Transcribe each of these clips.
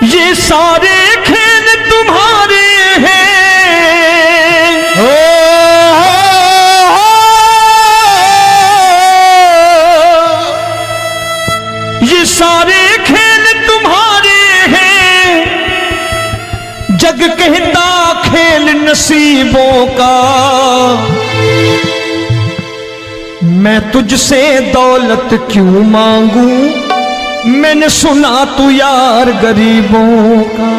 ये सारे खेल तुम्हारे हैं, ये सारे खेल तुम्हारे हैं, जग कहता खेल नसीबों का। मैं तुझसे दौलत क्यों मांगू, मैंने सुना तू यार गरीबों का।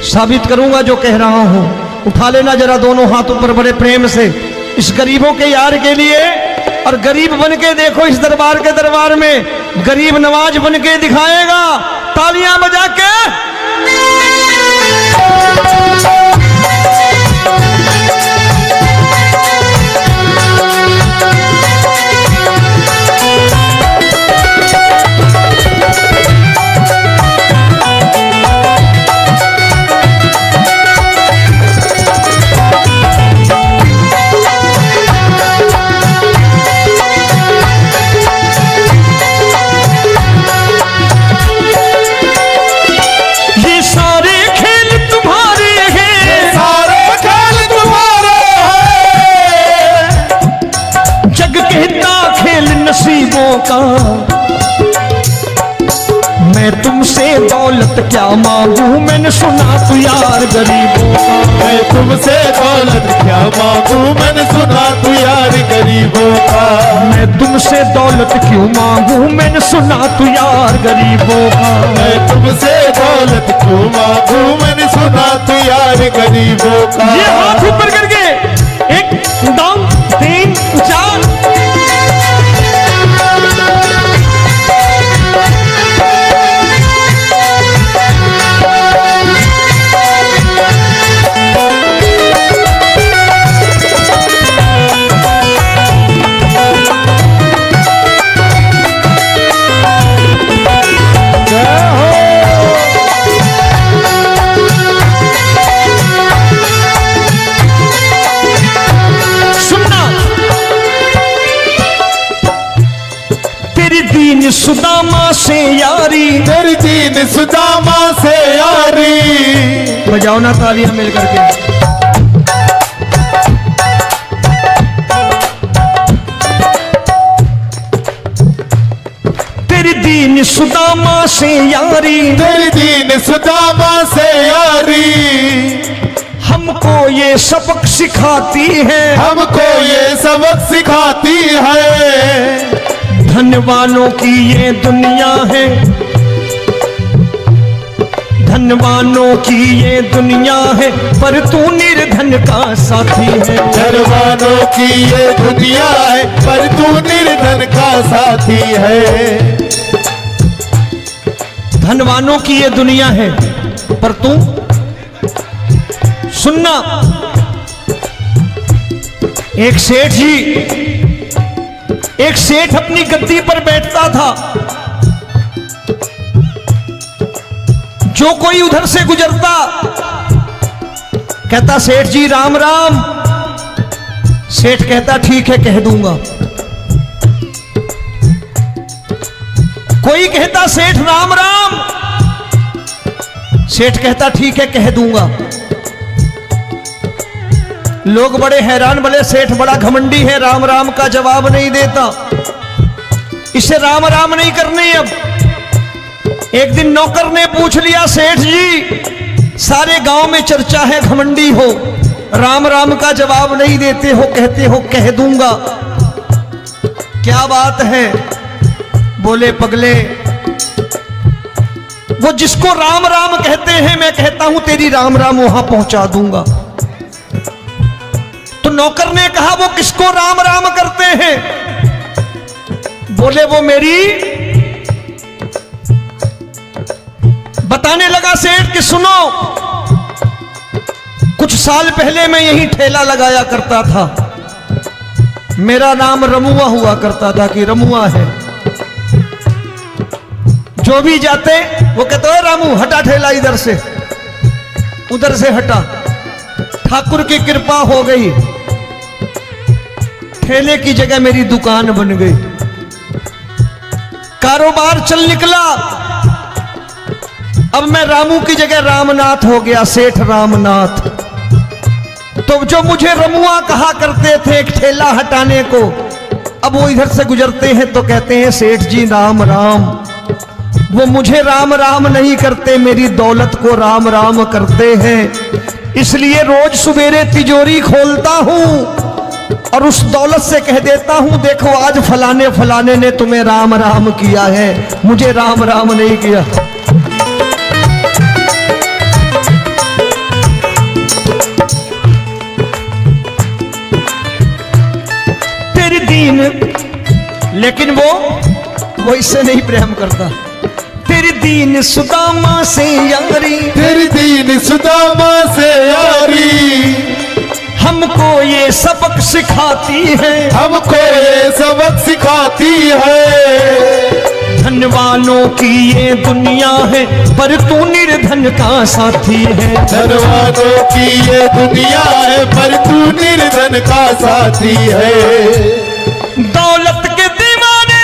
साबित करूंगा जो कह रहा हूं। उठा लेना जरा दोनों हाथ ऊपर बड़े प्रेम से इस गरीबों के यार के लिए। और गरीब बन के देखो इस दरबार में गरीब नवाज बन के दिखाएगा, तालियां बजा के। नसीबों का मैं तुमसे दौलत क्या मांगू, मैंने सुना तू यार गरीबों का। मैं तुमसे दौलत क्या मांगू, मैंने सुना तू यार गरीबों का। मैं तुमसे दौलत क्यों मांगू, मैंने सुना तू यार गरीबों का। मैं तुमसे दौलत क्यों मांगू, मैंने सुना तू यार गरीबों का। ये हाथ ऊपर करके 1 2 3 4। सुदामा से यारी, तेरी दीन सुदामा से यारी। बजाओ ना तालियां मिल करके। तेरी दीन सुदामा से यारी, तेरी दीन सुदामा से यारी। हमको ये सबक सिखाती है, हमको ये सबक सिखाती है। धनवानों की ये दुनिया है, धनवानों की ये दुनिया है, पर तू निर्धन का साथी है। धनवानों की ये दुनिया है, पर तू निर्धन का साथी है। धनवानों की ये दुनिया है, पर तू सुनना। एक सेठ अपनी गद्दी पर बैठता था। जो कोई उधर से गुजरता कहता सेठ जी राम राम। सेठ कहता ठीक है कह दूंगा। कोई कहता सेठ राम राम। सेठ कहता ठीक है कह दूंगा। लोग बड़े हैरान, बोले सेठ बड़ा घमंडी है, राम राम का जवाब नहीं देता, इसे राम राम नहीं करने। अब एक दिन नौकर ने पूछ लिया, सेठ जी सारे गांव में चर्चा है घमंडी हो, राम राम का जवाब नहीं देते हो, कहते हो कह दूंगा, क्या बात है? बोले पगले, वो जिसको राम राम कहते हैं मैं कहता हूं तेरी राम राम वहां पहुंचा दूंगा। तो नौकर ने कहा वो किसको राम राम करते हैं? बोले वो मेरी। बताने लगा सेठ कि सुनो, कुछ साल पहले मैं यही ठेला लगाया करता था, मेरा नाम रमुआ हुआ करता था कि रमुआ है। जो भी जाते वो कहते हो रामू हटा ठेला इधर से, उधर से हटा। ठाकुर की कृपा हो गई, ठेले की जगह मेरी दुकान बन गई, कारोबार चल निकला। अब मैं रामू की जगह रामनाथ हो गया, सेठ रामनाथ। तो जो मुझे रमुआ कहा करते थे एक ठेला हटाने को, अब वो इधर से गुजरते हैं तो कहते हैं सेठ जी राम राम। वो मुझे राम राम नहीं करते, मेरी दौलत को राम राम करते हैं। इसलिए रोज सवेरे तिजोरी खोलता हूं और उस दौलत से कह देता हूं देखो आज फलाने फलाने ने तुम्हें राम राम किया है, मुझे राम राम नहीं किया। तेरी दीन, लेकिन वो इससे नहीं प्रेम करता। तेरी दीन सुदामा से यारी, तेरी दीन सुदामा से यारी, हमको ये सबक सिखाती है, हमको ये सबक सिखाती है। धन वालों की ये दुनिया है पर तू निर्धन का साथी है। धन वालों की ये दुनिया है पर तू निर्धन का साथी है। दौलत के दीवाने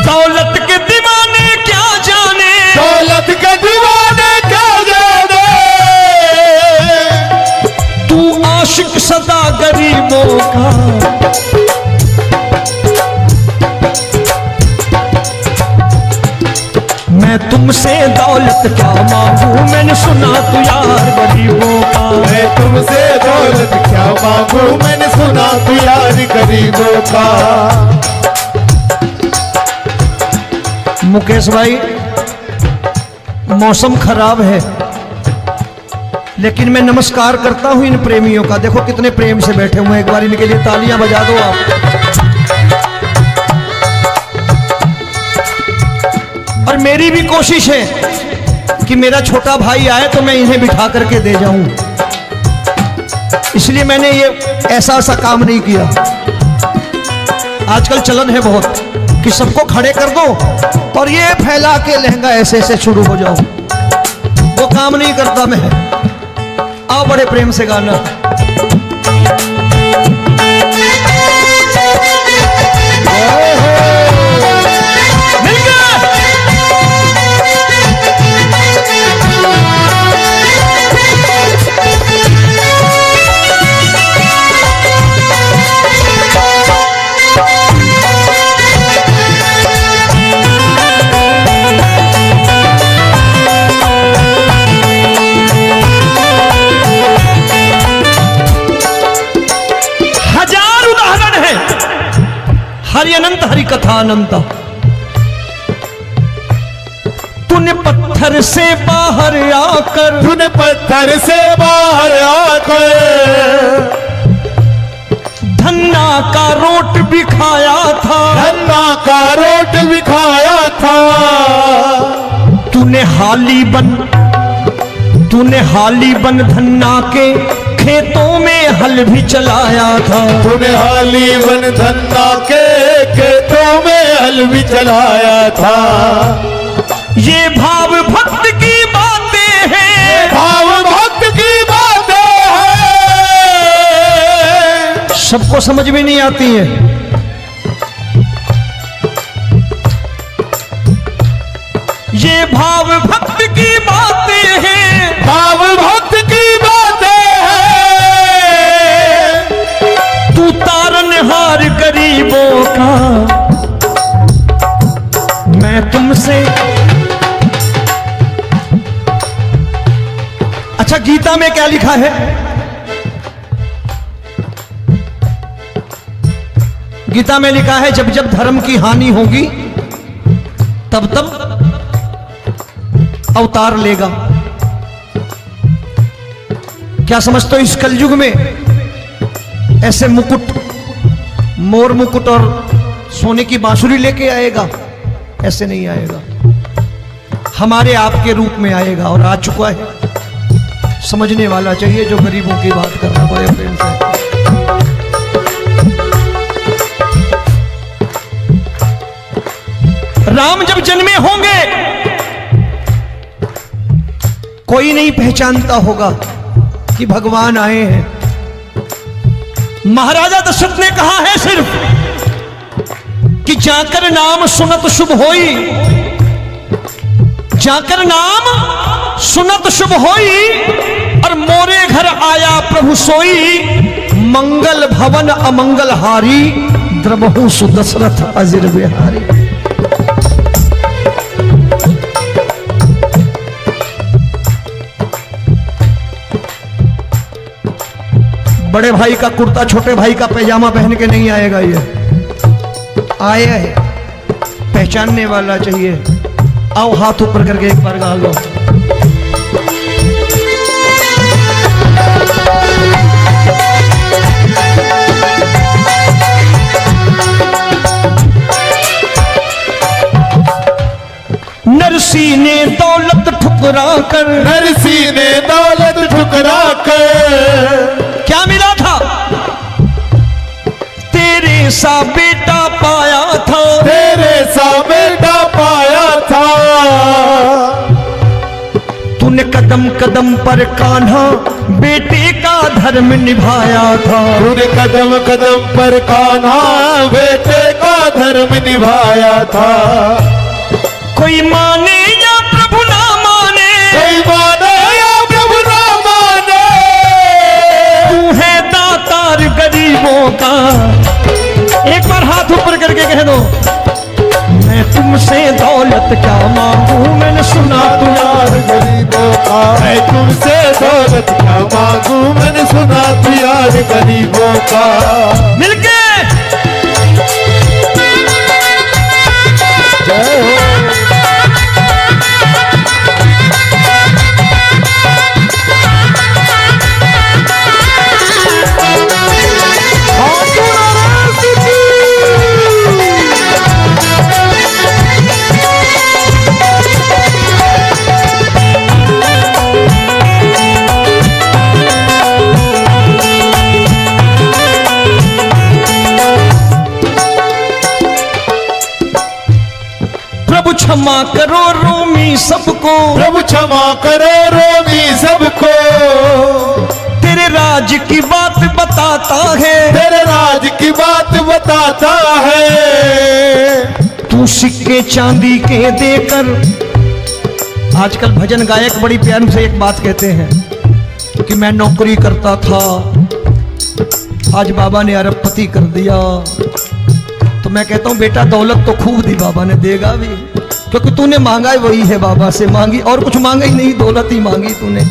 दौलत के दीवाने क्या जाने, दौलत के दीवाने क्या जाने, तू आशिक सदा गरीबों का। मैं तुमसे दौलत क्या मांगू, मैंने सुना तू यार गरीबों का। मैं तुमसे दौलत क्या मांगू, मैंने सुना तू यार गरीबों का। मुकेश भाई मौसम खराब है, लेकिन मैं नमस्कार करता हूं इन प्रेमियों का। देखो कितने प्रेम से बैठे हुए हैं, एक बार इनके लिए तालियां बजा दो आप। और मेरी भी कोशिश है कि मेरा छोटा भाई आए तो मैं इन्हें बिठा करके दे जाऊं, इसलिए मैंने ये ऐसा काम नहीं किया। आजकल चलन है बहुत कि सबको खड़े कर दो और ये फैला के लहंगा ऐसे ऐसे शुरू हो जाओ, वो काम नहीं करता मैं। आओ बड़े प्रेम से गाना। हरि अनंत हरि कथा अनंत। तूने पत्थर से बाहर आकर, तूने पत्थर से बाहर आकर धन्ना का रोट भी खाया था, धन्ना का रोट भी खाया था। तूने हाली बन धन्ना के खेतों में हल भी चलाया था। तूने हाली बन धन्ना के खेतों में हल भी चलाया था। ये भाव भक्त की बातें हैं, भाव भक्त की बातें हैं, सबको समझ में नहीं आती है। ये भाव भक्त की बातें हैं, भाव भक्त की बातें हैं। तू तारनहार गरीबों का, मैं तुमसे। अच्छा गीता में क्या लिखा है? गीता में लिखा है जब जब धर्म की हानि होगी तब तब अवतार लेगा। क्या समझते हो इस कलयुग में ऐसे मुकुट, मोर मुकुट और सोने की बांसुरी लेके आएगा? ऐसे नहीं आएगा, हमारे आपके रूप में आएगा और आ चुका है। समझने वाला चाहिए जो गरीबों की बात कर रहा है बड़े प्रेम से। राम जब जन्मे होंगे कोई नहीं पहचानता होगा, कि भगवान आए हैं। महाराजा दशरथ ने कहा है सिर्फ कि जाकर नाम सुनत शुभ होई, जाकर नाम सुनत शुभ होई, और मोरे घर आया प्रभु सोई, मंगल भवन अमंगल हारी, द्रबहु सुदशरथ अजिर बिहारी। बड़े भाई का कुर्ता छोटे भाई का पैजामा पहन के नहीं आएगा, ये आया है पहचानने वाला चाहिए। आओ हाथ ऊपर करके एक बार गा लो। नरसी ने दौलत ठुकरा कर, नरसी ने दौलत ठुकरा कर, क्या मिला था? तेरे सा बेटा पाया था, तेरे सा बेटा पाया था। तूने कदम कदम पर कान्हा बेटे का धर्म निभाया था, तूने कदम कदम पर कान्हा बेटे का धर्म निभाया था। कोई माने या प्रभु ना माने, कोई माने या प्रभु ना माने, तू है दातार गरीबों का। एक बार हाथ ऊपर करके कह दो, मैं तुमसे दौलत क्या मांगू, मैंने सुना तू यार गरीबों का। मैं तुमसे दौलत क्या मांगू, मैंने सुना तू यार गरीबों का। मिलके जय हो। प्रभु क्षमा करो रोमी सबको, प्रभु क्षमा करो रोमी सबको। तेरे राज की बात बताता है, तेरे राज की बात बताता है। तू सिक्के चांदी के देकर। आजकल भजन गायक बड़ी प्यार से एक बात कहते हैं कि मैं नौकरी करता था, आज बाबा ने अरबपति कर दिया। तो मैं कहता हूं बेटा दौलत तो खूब दी बाबा ने, देगा भी, क्योंकि तूने मांगा ही वही है बाबा से, मांगी और कुछ मांगा ही नहीं, दौलत ही मांगी तूने।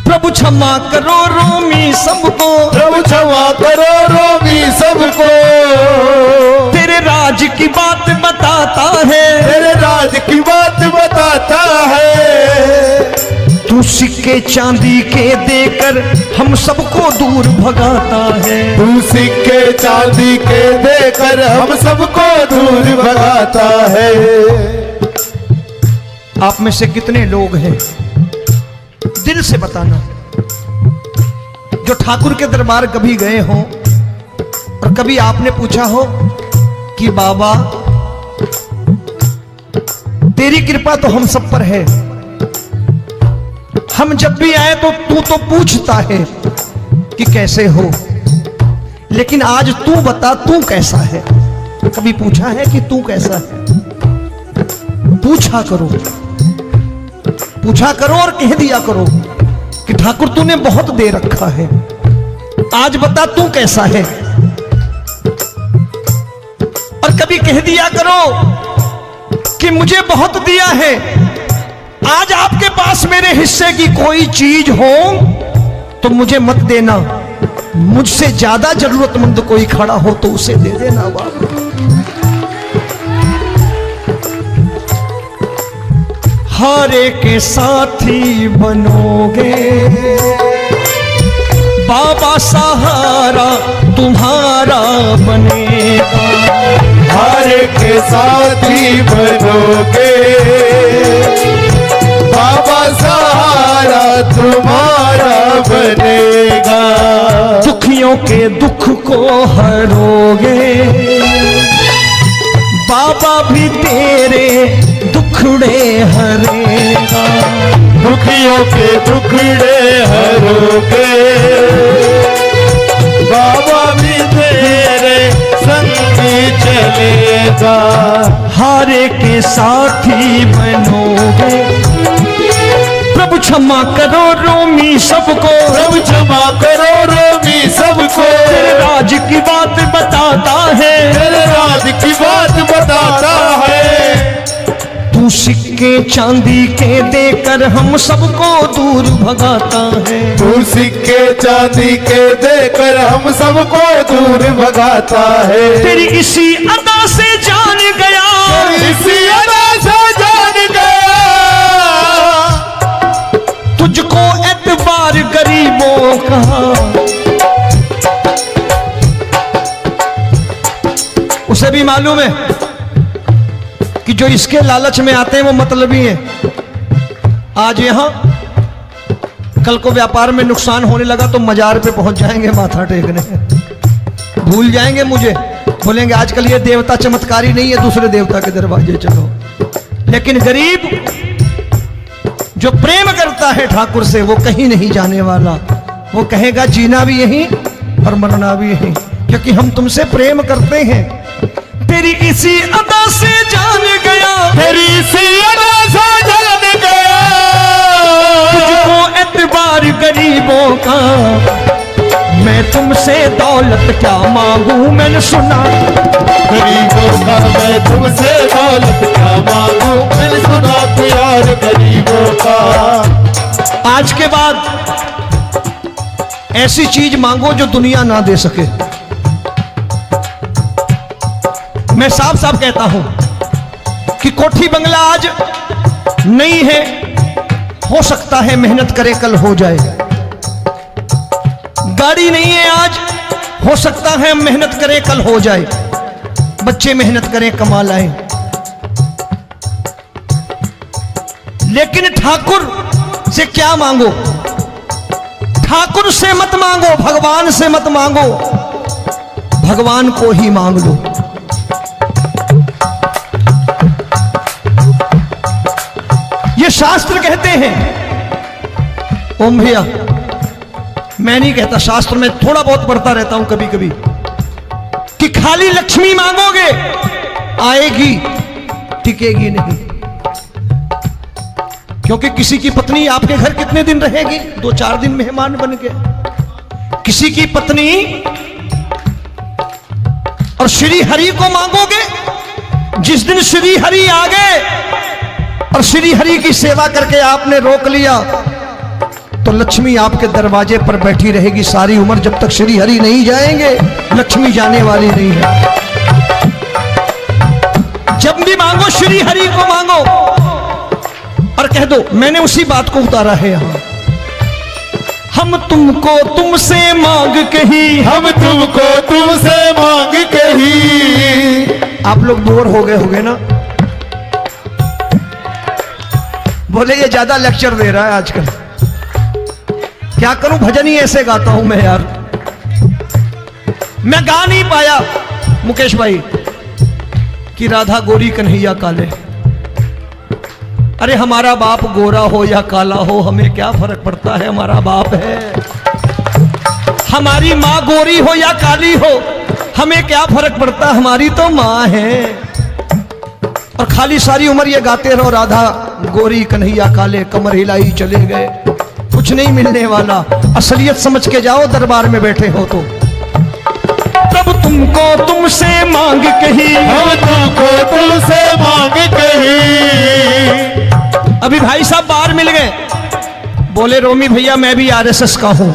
प्रभु क्षमा करो रोमी सबको, प्रभु क्षमा करो रोमी सबको। तेरे राज की बात बताता है, तेरे राज की बात बताता है। तू सिक्के चांदी के देकर हम सबको दूर भगाता है। तू सिक्के चांदी के देकर हम सबको दूर भगाता है। आप में से कितने लोग हैं, दिल से बताना, जो ठाकुर के दरबार कभी गए हो और कभी आपने पूछा हो कि बाबा तेरी कृपा तो हम सब पर है, हम जब भी आए तो तू तो पूछता है कि कैसे हो, लेकिन आज तू बता तू कैसा है। कभी पूछा है कि तू कैसा है? पूछा करो, पूछा करो और कह दिया करो कि ठाकुर तूने बहुत दे रखा है, आज बता तू कैसा है। और कभी कह दिया करो कि मुझे बहुत दिया है, आज आपके पास मेरे हिस्से की कोई चीज हो तो मुझे मत देना, मुझसे ज्यादा जरूरतमंद कोई खड़ा हो तो उसे दे देना। बाबा हारे के साथी बनोगे, बाबा सहारा तुम्हारा बनेगा। हारे के साथी बनोगे, बाबा सहारा तुम्हारा बनेगा। दुखियों के दुख को हरोगे, बाबा भी तेरे दुखड़े हरेगा। के दुखड़े हरोगे, बाबा भी तेरे संगी चलेगा। हारे के साथी बनोगे, प्रभु क्षमा करो रोमी सबको, प्रभु क्षमा करो रोमी सबको। तेरे राज की बात बताता है, तेरे राज की बात बताता है। तू सिक्के चांदी के देकर हम सबको दूर भगाता है। तू सिक्के चांदी के देकर हम सबको दूर भगाता है। तेरी इसी अदा से जान गया, इसी अदा से जान गया, तुझको एतबार गरीबों का। उसे भी मालूम है कि जो इसके लालच में आते हैं वो मतलबी हैं। आज यहां कल को व्यापार में नुकसान होने लगा तो मजार पे पहुंच जाएंगे माथा टेकने, भूल जाएंगे मुझे, बोलेंगे आजकल ये देवता चमत्कारी नहीं है, दूसरे देवता के दरवाजे चलो। लेकिन गरीब जो प्रेम करता है ठाकुर से वो कहीं नहीं जाने वाला, वो कहेगा जीना भी यहीं और मरना भी यहीं, क्योंकि हम तुमसे प्रेम करते हैं। तेरी इसी अदा से जान गया, तेरी इसी अदा से जान गया, तुझको एतबार गरीबों का। मैं तुमसे दौलत क्या मांगू, मैंने सुना गरीबों का। मैं तुमसे दौलत क्या मांगू, मैंने सुना प्यार गरीबों का। आज के बाद ऐसी चीज मांगो जो दुनिया ना दे सके। मैं साफ साफ कहता हूं कि कोठी बंगला आज नहीं है, हो सकता है मेहनत करे कल हो जाए। गाड़ी नहीं है आज, हो सकता है मेहनत करें कल हो जाए। बच्चे मेहनत करें कमा लाएं, लेकिन ठाकुर से क्या मांगो? ठाकुर से मत मांगो, भगवान से मत मांगो, भगवान को ही मांग लो। ये शास्त्र कहते हैं, ओम भैया मैं नहीं कहता, शास्त्र में थोड़ा बहुत पढ़ता रहता हूं कभी कभी, कि खाली लक्ष्मी मांगोगे आएगी, टिकेगी नहीं। क्योंकि किसी की पत्नी आपके घर कितने दिन रहेगी? 2-4 दिन मेहमान बन के। किसी की पत्नी और श्री हरि को मांगोगे, जिस दिन श्री हरि आ गए और श्री हरि की सेवा करके आपने रोक लिया तो लक्ष्मी आपके दरवाजे पर बैठी रहेगी सारी उम्र। जब तक श्री हरि नहीं जाएंगे लक्ष्मी जाने वाली नहीं है। जब भी मांगो श्री हरि को मांगो और कह दो मैंने उसी बात को उतारा है यहां। हम तुमको तुमसे मांग कही, हम तुमको तुमसे मांग कही। आप लोग बोर हो गए होंगे ना, बोले ये ज्यादा लेक्चर दे रहा है आजकल। क्या करूं, भजन ही ऐसे गाता हूं मैं यार। मैं गा नहीं पाया मुकेश भाई कि राधा गोरी कन्हैया काले। अरे हमारा बाप गोरा हो या काला हो हमें क्या फर्क पड़ता है, हमारा बाप है। हमारी माँ गोरी हो या काली हो हमें क्या फर्क पड़ता, हमारी तो माँ है। और खाली सारी उम्र ये गाते रहो राधा गोरी कन्हैया काले, कमर हिलाई चले गए, कुछ नहीं मिलने वाला। असलियत समझ के जाओ दरबार में बैठे हो तो। तब तुमको तुमसे मांग कही, हम तुमको तुमसे मांग कही। अभी भाई साहब बाहर मिल गए, बोले रोमी भैया मैं भी आरएसएस का हूं।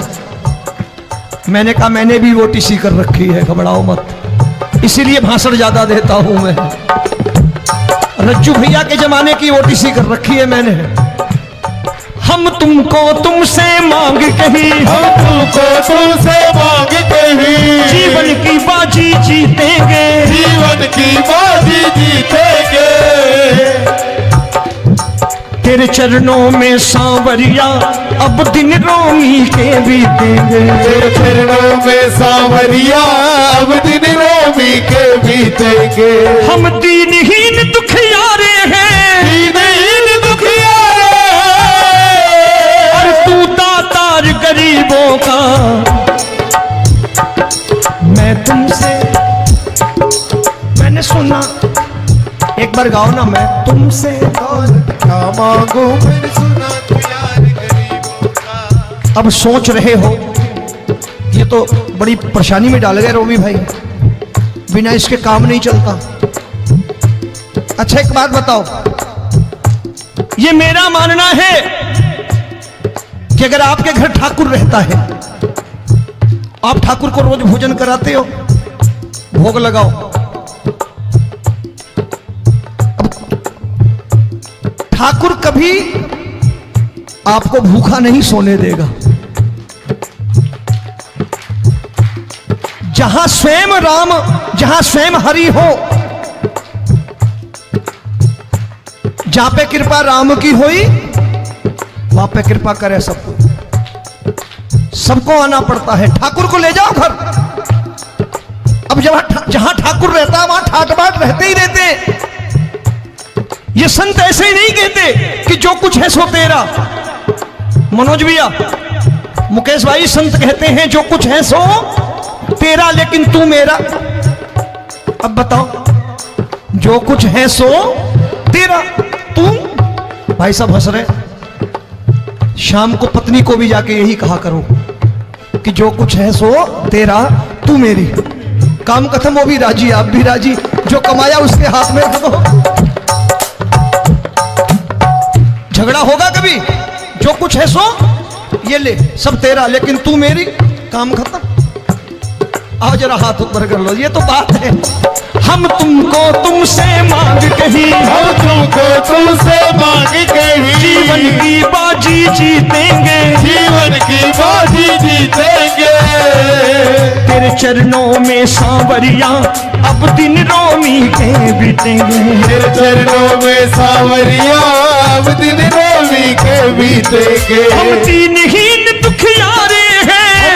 मैंने कहा मैंने भी ओटीसी कर रखी है, घबराओ मत, इसीलिए भाषण ज्यादा देता हूं मैं। रज्जू भैया के जमाने की ओटीसी कर रखी है मैंने। हम तुमको तुमसे मांग कही, हम तुमको तुमसे मांग कही। जीवन की बाजी जीतेंगे, जीवन की बाजी जीतेंगे। तेरे चरणों में सांवरिया अब दिन रोमी के बीतेंगे। तेरे चरणों में सांवरिया अब दिन रोमी के बीतेंगे। हम दीनहीन दुखियारे हैं, दीनहीन दुखियारे, एक बार गाओ ना, मैं तुमसे दौलत क्या मांगू मैंने सुना तू यार गरीबों का। अब सोच रहे हो ये तो बड़ी परेशानी में डाल गए रोमी भाई, बिना इसके काम नहीं चलता। अच्छा एक बात बताओ, ये मेरा मानना है कि अगर आपके घर ठाकुर रहता है, आप ठाकुर को रोज भोजन कराते हो, भोग लगाओ, अब ठाकुर कभी आपको भूखा नहीं सोने देगा। जहां स्वयं राम, जहां स्वयं हरि हो, जहां पे कृपा राम की हुई वहां पे कृपा करे सबको, सबको आना पड़ता है। ठाकुर को ले जाओ घर। अब जहां ठाकुर रहता है वहां ठाट बाट रहते ही रहते। ये संत ऐसे ही नहीं कहते कि जो कुछ है सो तेरा। मनोज भैया, मुकेश भाई, संत कहते हैं जो कुछ है सो तेरा लेकिन तू मेरा। अब बताओ, जो कुछ है सो तेरा, तू। भाई साहब हंस रहे। शाम को पत्नी को भी जाके यही कहा करो कि जो कुछ है सो तेरा, तू मेरी। काम खत्म, वो भी राजी, आप भी राजी। जो कमाया उसके हाथ में रख दो। झगड़ा होगा कभी? जो कुछ है सो ये ले, सब तेरा लेकिन तू मेरी। काम खत्म। आओ जरा हाथ ऊपर कर लो, ये तो बात है। हम तुमको तुमसे मांग कहीं, हम तुमको तुमसे मांग कहीं, जीवन की बाजी जीतेंगे, जीवन की बाजी जीतेंगे। तेरे चरणों में सांवरिया अब दिन रोमी के बीतेंगे। तेरे चरणों में सांवरिया अब दिन रोमी के बीतेंगे। हम दीनहीन दुखियारे हैं।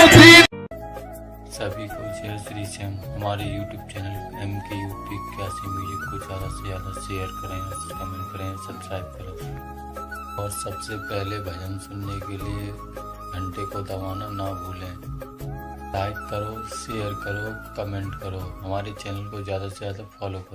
सभी को जय श्री श्याम। हमारे YouTube चैनल MKUP81 म्यूजिक को ज़्यादा से ज़्यादा शेयर करें, कमेंट करें, सब्सक्राइब करें और सबसे पहले भजन सुनने के लिए घंटे को दबाना ना भूलें। लाइक करो, शेयर करो, कमेंट करो, हमारे चैनल को ज़्यादा से ज़्यादा फॉलो करो।